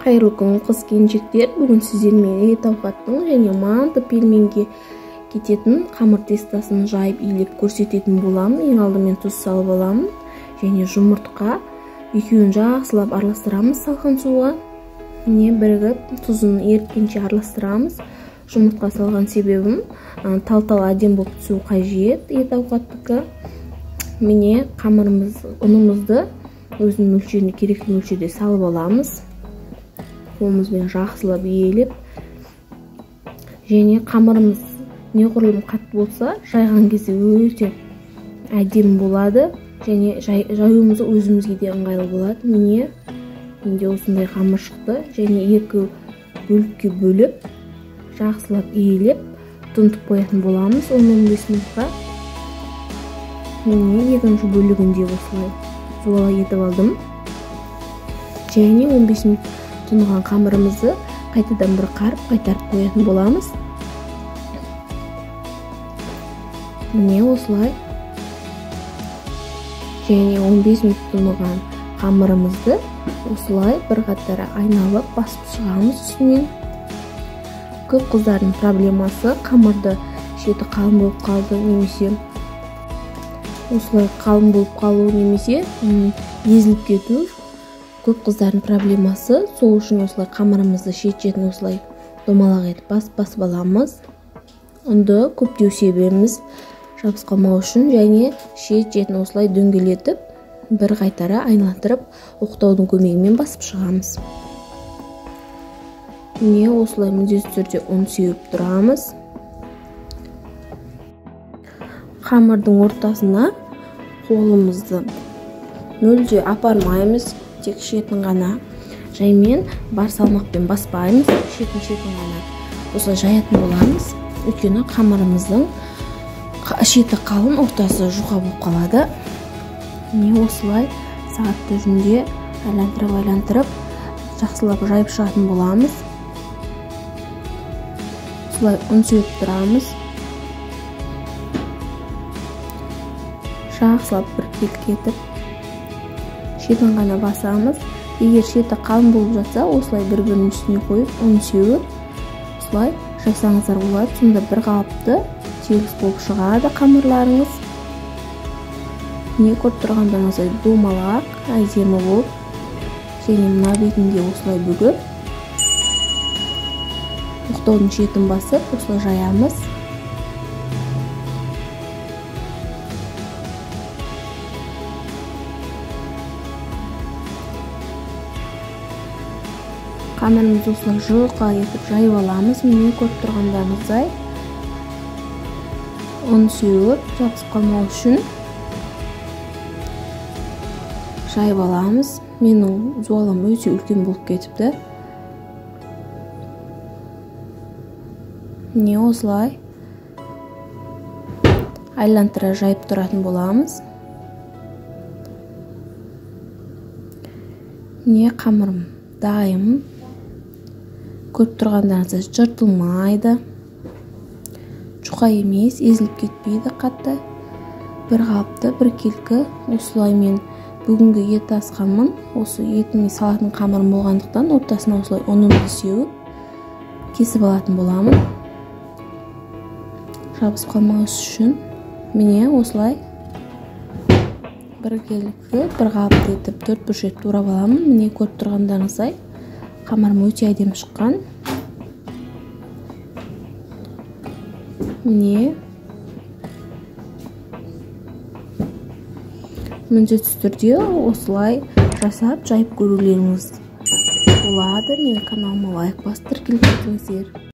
Кайрылуу күн кыз келинчектер, бүгүн сиздермен эт авкаттын және манты пельменге кететін камыр тестасын жайып ийилеп көрсөтөтүн болам. Эң алдымен туз салып алам және жумуртка экөөнү жакшылап аралаштырабыз салкын сууга. Міне биригип тузун эрткенче аралаштырабыз. Жумуртка салган себебим тал адем болуп түсүү кажет эт авкаттыкы. Міне унумузду өзүнүн мөлчөрүнө керектүү мөлчөрдө салып аламыз. Колубуз менен жакшылап ийелеп, және камырыбыз неғұрлым катуу болса, жайган кезде өтө адем болот және жаюубуз өзүбүзгө да ыңгайлуу болот. Міне менде осындай камыр чыкты және эки бөлүккө бөлүп, жакшылап ийелеп, тынтып коётун боламыз 10-15 минутка. Міне экинчи бөлүгүндө осулай зубалай этип алдым. Және 15 минут тынган камырыбызды кайтадан бир карып кайтарып коётун боламыз. Міне осулай. Және 15 минут тынган камырыбызды осулай бир катара айналып басып чыгабыз үстүнөн. Көп кыздардын проблемасы камырды чети калың болуп калды, немесе осулай калың болуп калуу, немесе эзилип кетүү. Көп кыздардын проблемасы. Сол үчүн осулай камырыбызды шет-четин осулай домалак этип басып аламыз. Онда көптөө себебimiz жабысып калмау үчүн, және шет-четин осулай дөңгөлөтүп, бир кайтара айлантырып, октоодун көмөгү менен басып чыгабыз. Міне осулай мындетүү түрдө un сүйүп турабыз. Камырдын ортасына колубузду мөлдө апармайбыз, тек шетін гана жаймен бар салмакпен баспайбыз, шетін гана осылай жаятын боламыз. Өйткөнү камырыбыздын шети калың, ортасы жука болуп калады. Міне осылай саат тезинде айлантырып жакшылап жайып чыгатын боламыз. Осылай un сүйүп турабыз. Жакшылап бир келкетип шетін гана басамыз. Эгер шети калың болуп жатса, осылай бір-бірінің үстүнө коюп, un сүйүп, осылай жайсаңыздар болот. Сонда бир калыпты тегиз болуп чыгады камырларыңыз. Не көрүп тургандарыңыздай домалак, адеми болуп, және мына бетинде осылай бүгүп, октоодун шетин басып, осылай жаямыз. Камырыбызды осылай жука этип жайып аламыз. Мени көрүп тургандарыңыздай un сүйүп, жабысып калмау үчүн жайып аламыз. Менин зубалам өтө үлкөн болуп кетипти. Міне осылай айлантыра жайып туратын боламыз. Міне камырым дайым. Көрүп тургандарыңыздай жыртылмайды, жука эмес, эзилип кетпейди катты. Бир калыпты, бир келки. Осулай мен бүгүнкү эт асканмын. Осы этиме салатын камырым болгондуктан ортосуна осулай унумду сүйүп кесип алатын боламын. Жабысып калмагыс үчүн. Міне осулай бир келки, бир калыпты этип 4 бүрчөк туурап аламын. Міне көрүп тургандарыңыздай камырым өтө адем чыккан. Міне мындетүү түрдө осулай жасап жайып көрүүлөрүңүз болот. Менин каналыма лайк басып тиркелип кетиңиздер.